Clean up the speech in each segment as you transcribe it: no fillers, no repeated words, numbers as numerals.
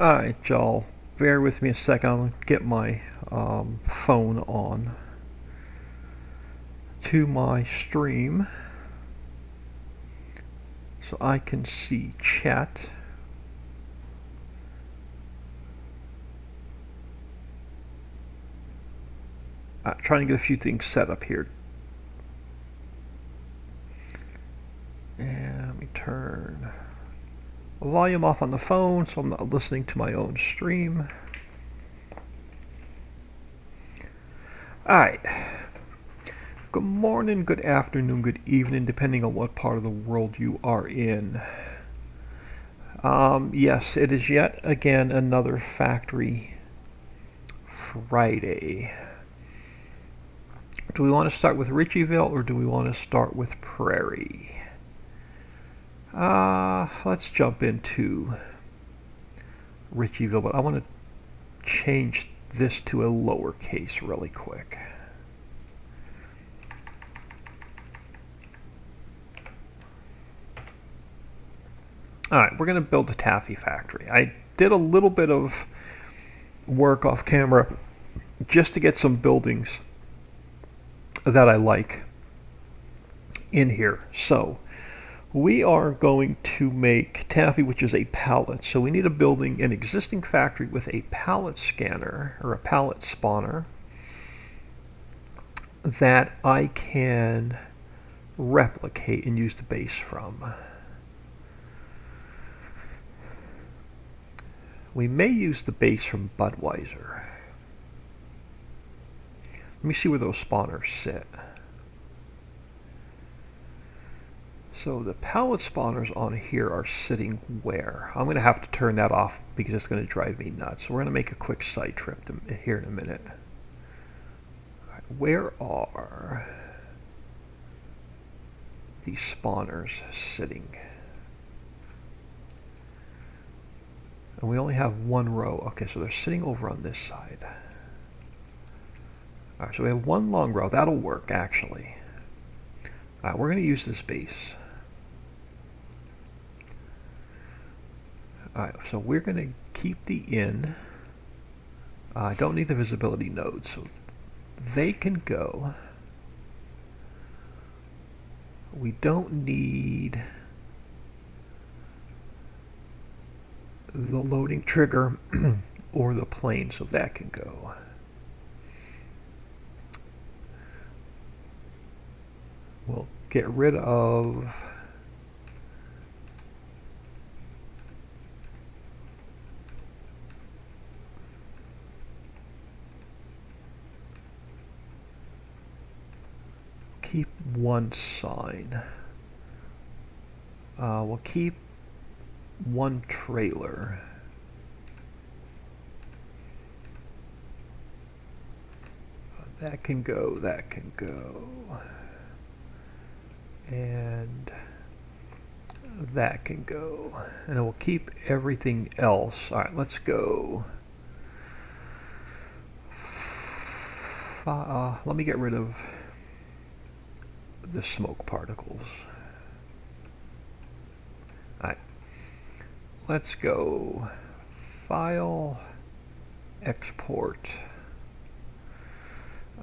Alright, y'all. Bear with me a second. I'll get my phone on to my stream so I can see chat. Trying to get a few things set up here. And let me turn the volume off on the phone so I'm not listening to my own stream. Alright. Good morning, good afternoon, good evening, depending on what part of the world you are in. Yes, it is yet again another Factory Friday. Do we want to start with Ritchieville or do we want to start with Prairie? Let's jump into Ritchieville, but I want to change this to a lowercase really quick. Alright, we're going to build a taffy factory. I did a little bit of work off camera just to get some buildings that I like in here. So we are going to make taffy, which is a pallet. So we need a building, an existing factory with a pallet scanner or a pallet spawner that I can replicate and use the base from. We may use the base from Budweiser. Let me see where those spawners sit. So the pallet spawners on here are sitting where? I'm going to have to turn that off because it's going to drive me nuts. So we're going to make a quick side trip here in a minute. All right, where are these spawners sitting? And we only have one row. Okay, so they're sitting over on this side. All right, so we have one long row. That'll work, actually. All right, we're going to use this base. All right, so we're going to keep the in. I don't need the visibility node, so they can go. We don't need the loading trigger or the plane, so that can go. We'll get rid of keep one sign. We'll keep one trailer. That can go, that can go. And that can go. And then we'll keep everything else. Alright, let's go. Let me get rid of the smoke particles. Alright. Let's go. File. Export.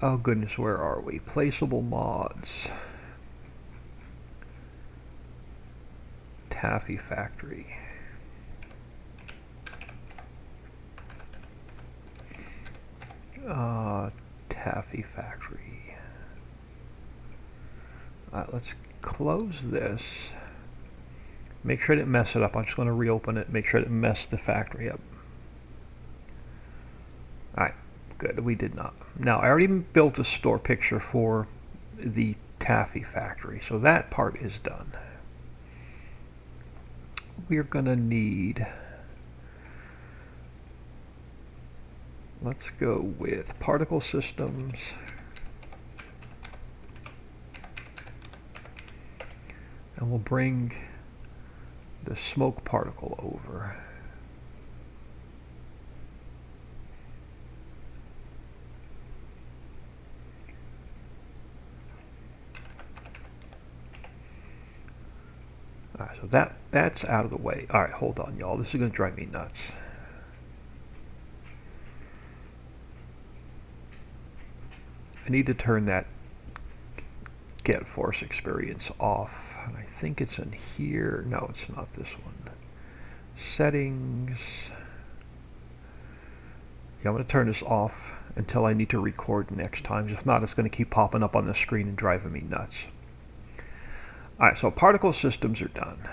Oh goodness, where are we? Placeable mods. Taffy factory. Taffy factory. Alright, let's close this. Make sure I didn't mess it up. I'm just going to reopen it. Make sure I didn't mess the factory up. Alright, good. We did not. Now, I already built a store picture for the taffy factory, so that part is done. We're going to need... Let's go with particle systems. And we'll bring the smoke particle over. Alright, so that's out of the way. Alright, hold on, y'all. This is going to drive me nuts. I need to turn that get force experience off. And I think it's in here. No, it's not this one. Settings. Yeah, I'm going to turn this off until I need to record next time. If not, it's going to keep popping up on the screen and driving me nuts. Alright, so particle systems are done.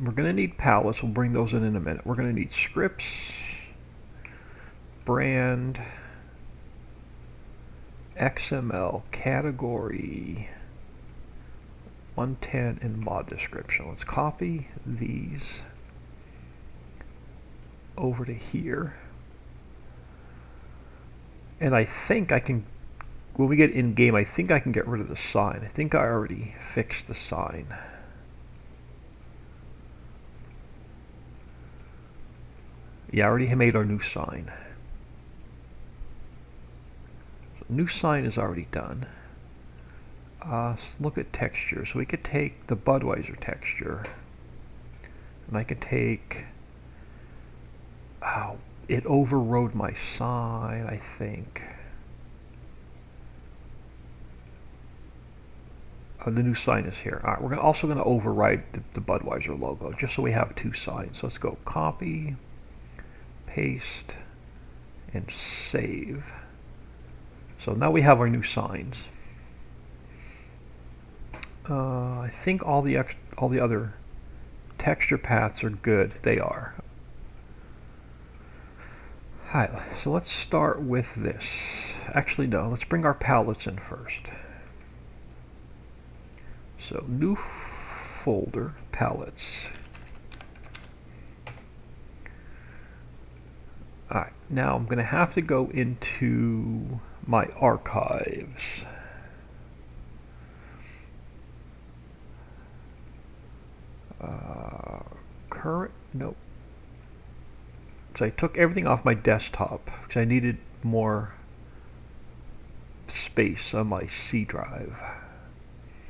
We're going to need palettes. We'll bring those in a minute. We're going to need scripts, brand, XML, category, 110, and mod description. Let's copy these over to here. And I think I can, when we get in game, I think I can get rid of the sign. I think I already fixed the sign. Yeah, I already made our new sign. So new sign is already done. Let's look at texture. So we could take the Budweiser texture. And I could take... Oh, it overrode my sign, I think. Oh, the new sign is here. All right, we're also going to override the Budweiser logo, just so we have two signs. So let's go copy, paste, and save. So now we have our new signs. I think all the other texture paths are good. They are. Alright, so let's start with this. Actually, no, let's bring our palettes in first. So, new folder, palettes. Alright, now I'm going to have to go into my archives. Current, nope. So I took everything off my desktop because I needed more space on my C drive.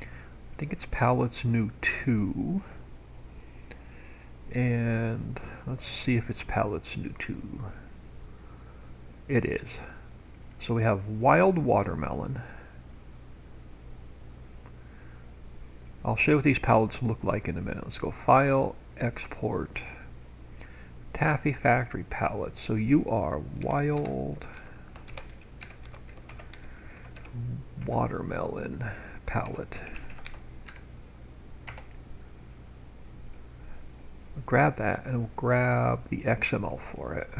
I think it's palettes new 2. And let's see if it's palettes new 2. It is. So we have wild watermelon. I'll show you what these palettes look like in a minute. Let's go File, Export, Taffy Factory palette. So you are wild watermelon palette. We'll grab that and we'll grab the XML for it.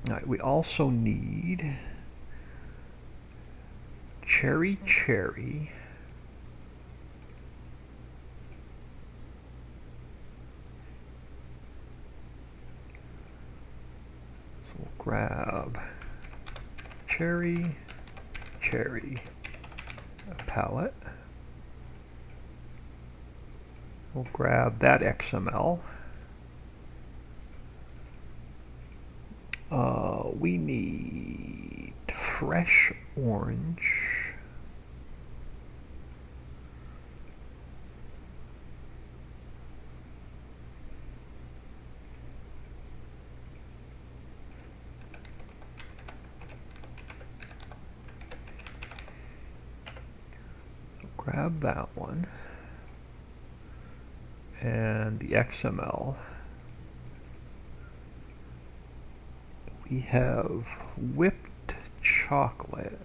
Alright, we also need cherry. So we'll grab cherry palette. We'll grab that XML. We need fresh orange. So grab that one. And the XML. We have whipped chocolate.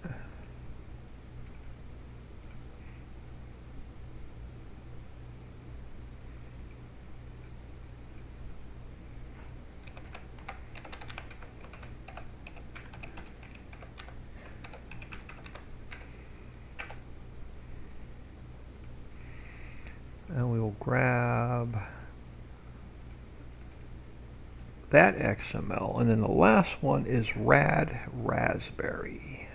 And we will grab that XML, and then the last one is rad raspberry.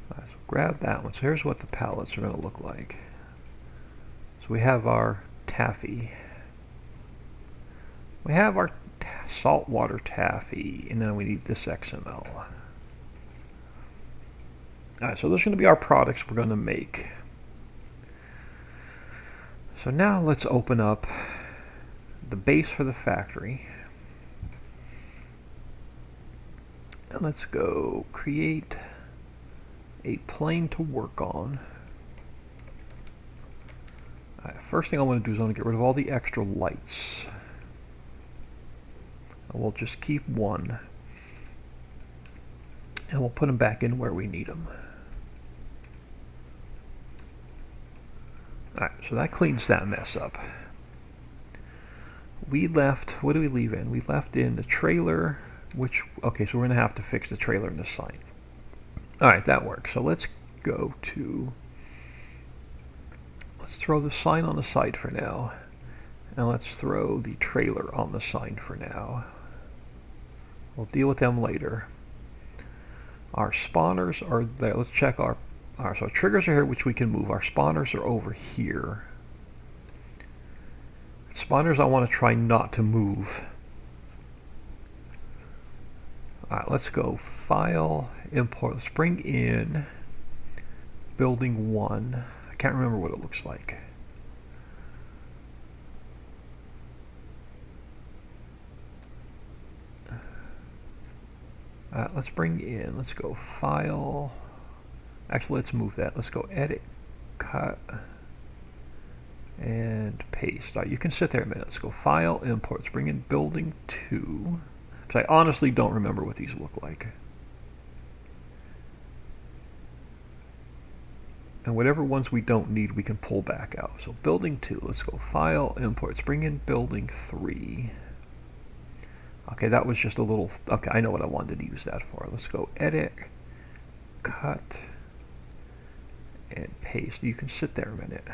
So grab that one. So here's what the palettes are going to look like. So we have our taffy. We have our saltwater taffy, and then we need this XML. Alright, so those are going to be our products we're going to make. So now let's open up the base for the factory. And let's go create a plane to work on. Alright, first thing I want to do is I want to get rid of all the extra lights. And we'll just keep one. And we'll put them back in where we need them. Alright, so that cleans that mess up. We left, what do we leave in? We left in the trailer, which, okay, so we're going to have to fix the trailer and the sign. Alright, that works. So let's go to, let's throw the sign on the side for now. And let's throw the trailer on the sign for now. We'll deal with them later. Our spawners are there. Let's check our so triggers are here, which we can move. Our spawners are over here. Spawners I want to try not to move. Alright, let's go File, Import. Let's bring in Building 1. I can't remember what it looks like. Let's bring in, let's go File. Actually, let's move that. Let's go Edit, Cut, and Paste. All right, you can sit there a minute. Let's go File, Import. Let's bring in Building 2. Because I honestly don't remember what these look like. And whatever ones we don't need, we can pull back out. So Building 2. Let's go File, Import. Let's bring in Building 3. Okay, that was just a little... Okay, I know what I wanted to use that for. Let's go Edit, Cut, and Paste. You can sit there a minute.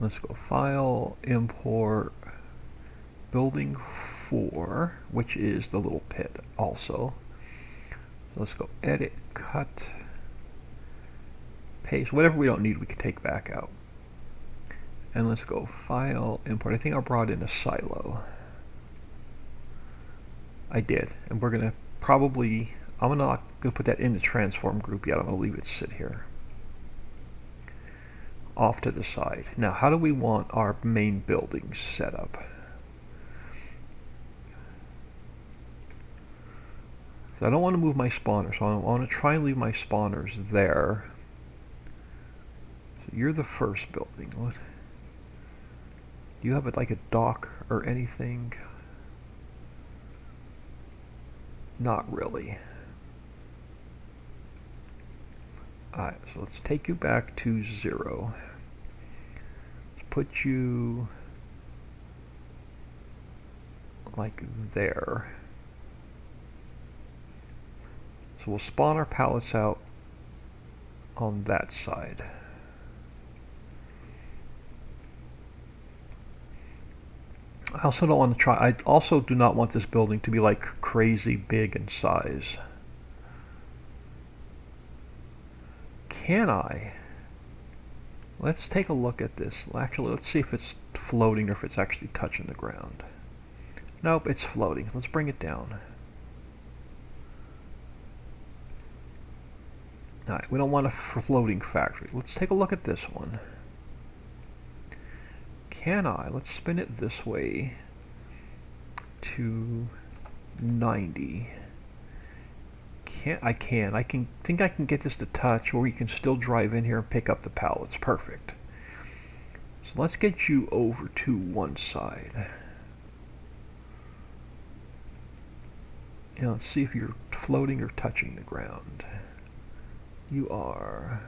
Let's go File, Import, Building 4, which is the little pit also. So let's go Edit, Cut, Paste. Whatever we don't need, we can take back out. And let's go File, Import. I think I brought in a silo. I did. And we're going to probably... I'm not going to put that in the transform group yet. I'm going to leave it sit here. Off to the side. Now, how do we want our main buildings set up? So I don't want to move my spawner, so I want to try and leave my spawners there. So you're the first building. What? Do you have it like a dock or anything? Not really. Alright, so let's take you back to 0. Let's put you like there. So we'll spawn our pallets out on that side. I also don't want to try, I also do not want this building to be like crazy big in size. Can I? Let's take a look at this. Actually, let's see if it's floating or if it's actually touching the ground. Nope, it's floating. Let's bring it down. Alright, we don't want a floating factory. Let's take a look at this one. Can I? Let's spin it this way to 90. I can think I can get this to touch, or you can still drive in here and pick up the pallets. Perfect. So let's get you over to one side. And let's see if you're floating or touching the ground. You are.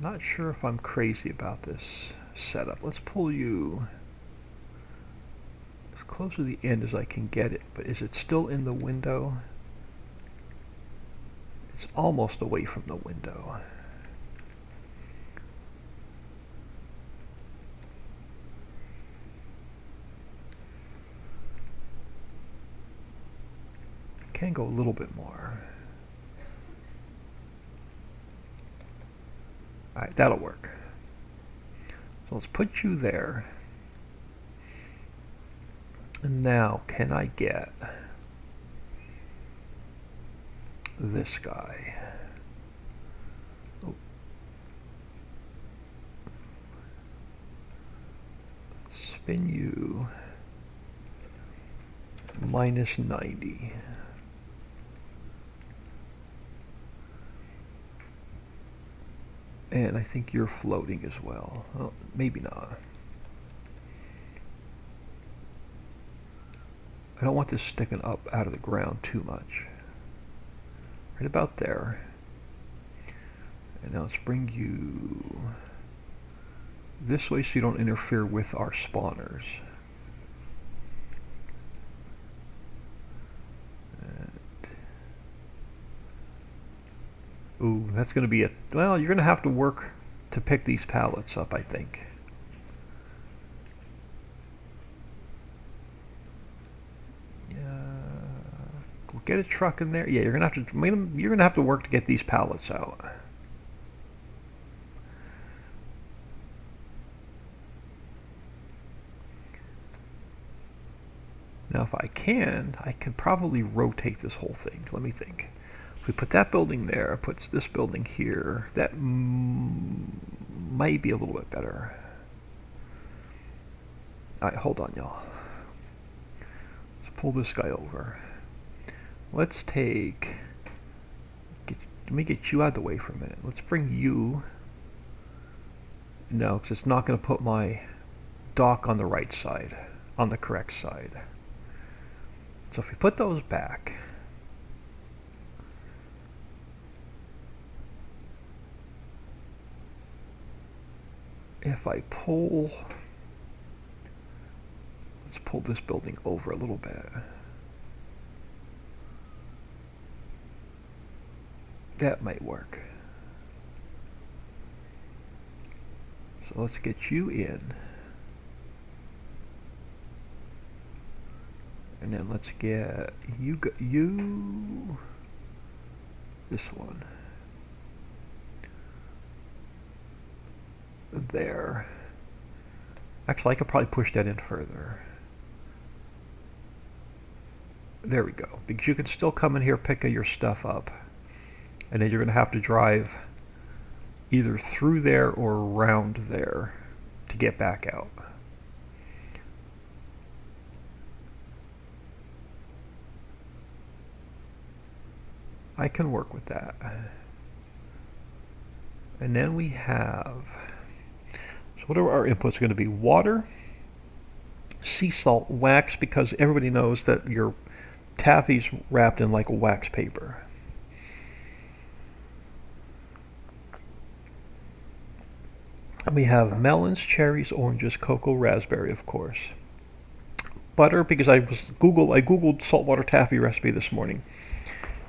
Not sure if I'm crazy about this setup. Let's pull you as close to the end as I can get it, but is it still in the window? It's almost away from the window. Can go a little bit more. Alright, that'll work. So let's put you there. And now, can I get this guy? Oh. Spin you minus 90. And I think you're floating as well. Well, maybe not. I don't want this sticking up out of the ground too much. Right about there. And now let's bring you this way so you don't interfere with our spawners. Ooh, that's going to be well, you're going to have to work to pick these pallets up, I think. We'll get a truck in there. Yeah, you're going to have to work to get these pallets out. Now, if I can probably rotate this whole thing. Let me think. If we put that building there, puts this building here, that might be a little bit better. All right, hold on, y'all. Let's pull this guy over. Let's let me get you out of the way for a minute. Let's bring you. No, because it's not going to put my dock on the right side, on the correct side. So if we put those back, if I pull, let's pull this building over a little bit. That might work. So let's get you in. And then let's get you this one there. Actually, I could probably push that in further. There we go. Because you can still come in here, pick your stuff up, and then you're going to have to drive either through there or around there to get back out. I can work with that. And then we have, so what are our inputs going to be? Water, sea salt, wax, because everybody knows that your taffy's wrapped in like a wax paper. And we have melons, cherries, oranges, cocoa, raspberry, of course. Butter, because I googled saltwater taffy recipe this morning.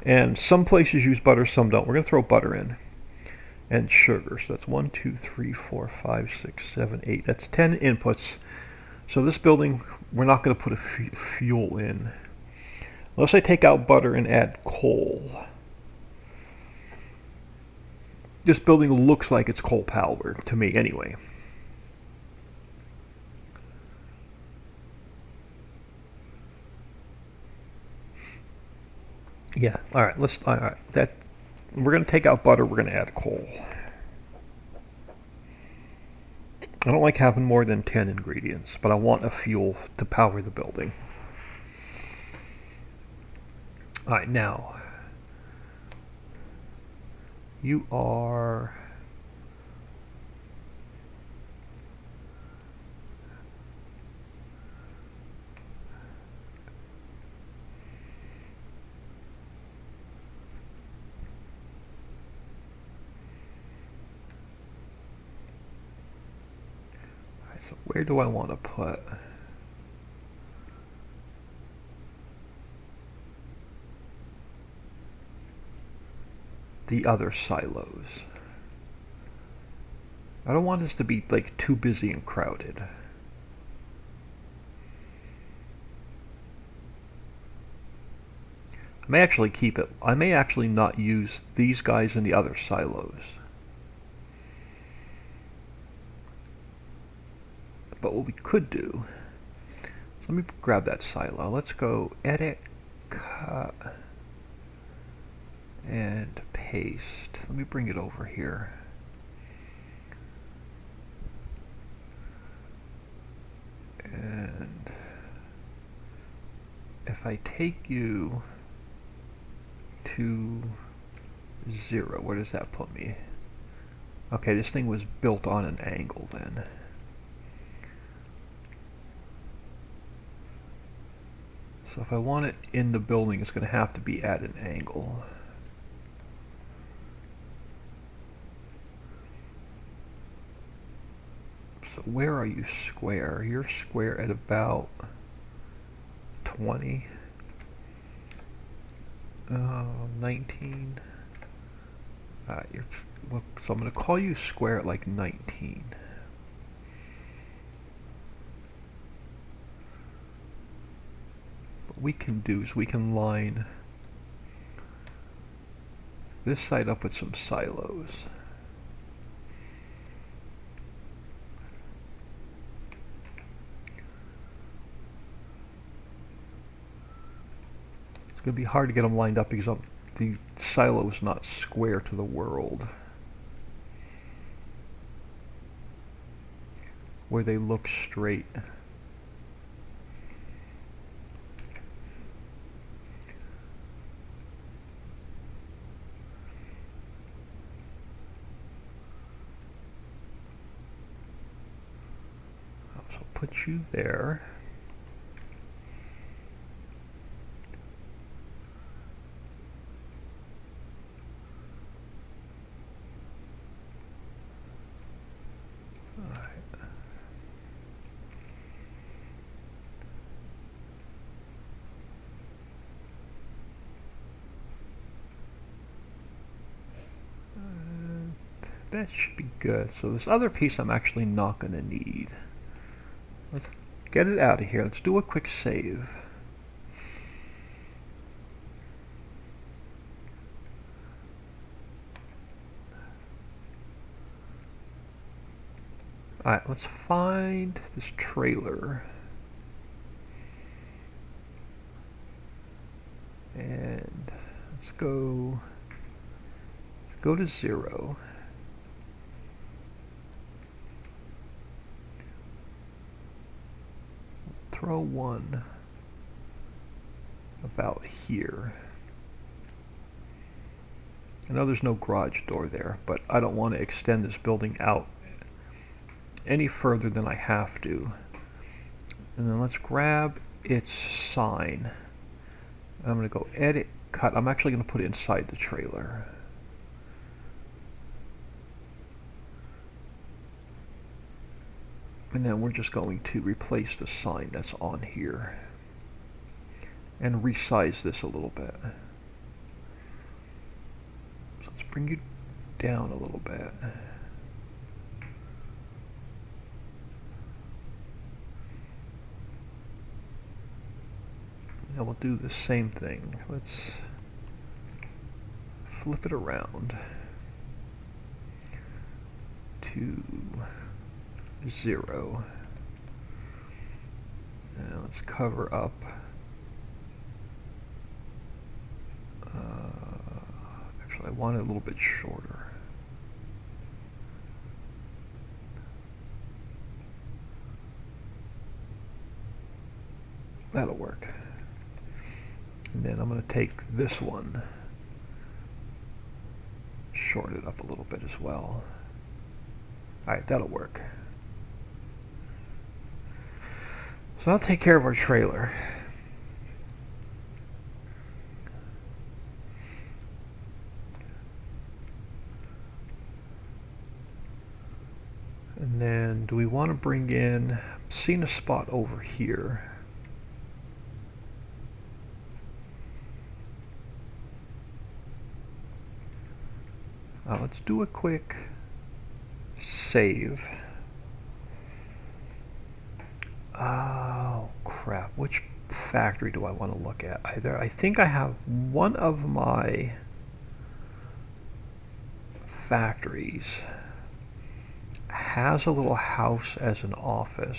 And some places use butter, some don't. We're going to throw butter in. And sugar. So that's 1, 2, 3, 4, 5, 6, 7, 8. That's 10 inputs. So this building, we're not going to put a fuel in. Unless I take out butter and add coal. This building looks like it's coal powered, to me anyway. Yeah, all right, we're going to take out butter, we're going to add coal. I don't like having more than 10 ingredients, but I want a fuel to power the building. All right, now, you are... So where do I want to put? The other silos. I don't want this to be like too busy and crowded. I may actually keep it. I may actually not use these guys in the other silos. But what we could do, let me grab that silo. Let's go edit, cut, and paste. Let me bring it over here. And if I take you to 0, where does that put me? Okay, this thing was built on an angle then. So if I want it in the building, it's going to have to be at an angle. So where are you square? You're square at about 20. 19. So I'm going to call you square at like 19. What we can do is we can line this side up with some silos. It's going to be hard to get them lined up because the silo is not square to the world, where they look straight. So put you there. That should be good. So this other piece I'm actually not going to need. Let's get it out of here. Let's do a quick save. Alright, let's find this trailer. And let's go to 0. Throw one about here. I know there's no garage door there, but I don't want to extend this building out any further than I have to. And then let's grab its sign. I'm going to go edit, cut. I'm actually going to put it inside the trailer. And then we're just going to replace the sign that's on here and resize this a little bit. So let's bring you down a little bit. Now we'll do the same thing. Let's flip it around to 0. And let's cover up. Actually, I want it a little bit shorter. That'll work. And then I'm going to take this one, shorten it up a little bit as well. Alright, that'll work. So I'll take care of our trailer. And then do we want to bring in, I'm seeing a spot over here. Let's do a quick save. Oh crap, which factory do I want to look at? I think I have one of my factories has a little house as an office.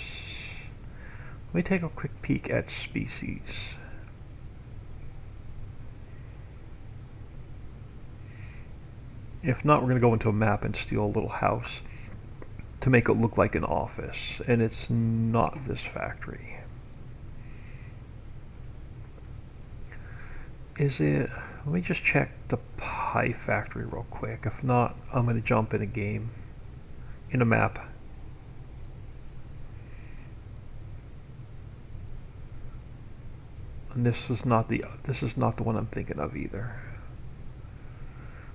Let me take a quick peek at species. If not, we're going to go into a map and steal a little house to make it look like an office, and it's not this factory. Is it? Let me just check the pie factory real quick. If not, I'm going to jump in a game, in a map. And this is not the one I'm thinking of either.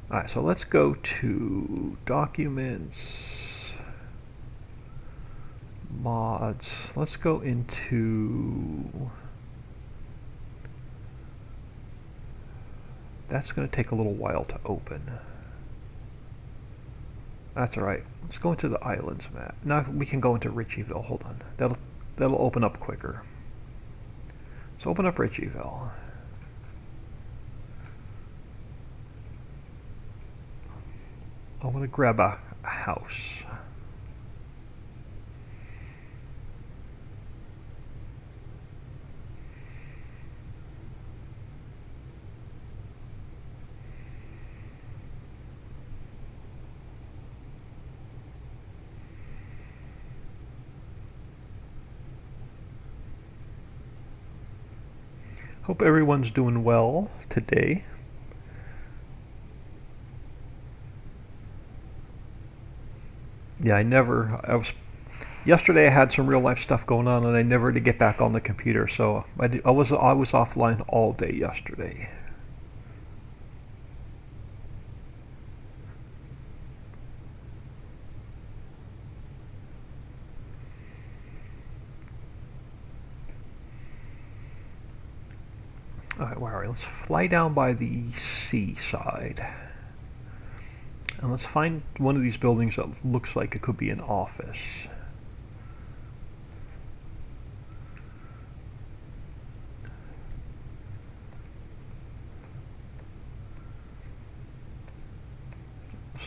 All right, so let's go to documents, mods. Let's go into. That's going to take a little while to open. That's all right. Let's go into the islands map. Now we can go into Ritchieville. Hold on. That'll open up quicker. So open up Ritchieville. I want to grab a house. Hope everyone's doing well today. Yeah, yesterday I had some real life stuff going on and I never did get back on the computer, so I was offline all day yesterday. Alright, let's fly down by the seaside. And let's find one of these buildings that looks like it could be an office.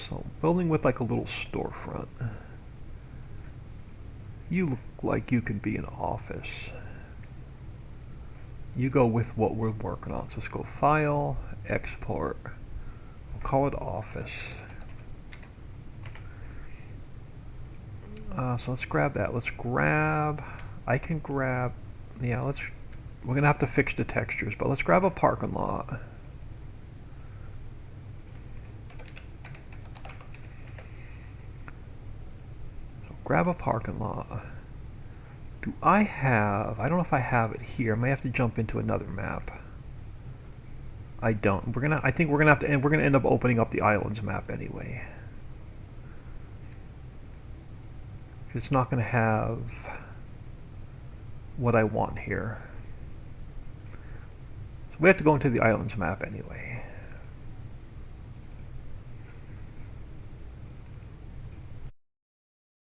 So, building with like a little storefront. You look like you could be an office. You go with what we're working on. So let's go File, Export. We'll call it Office. So let's grab that. We're gonna have to fix the textures, but let's grab a parking lot. So grab a parking lot. I don't know if I have it here. I may have to jump into another map. I don't. I think we're gonna end up opening up the islands map anyway. It's not gonna have what I want here. So we have to go into the islands map anyway.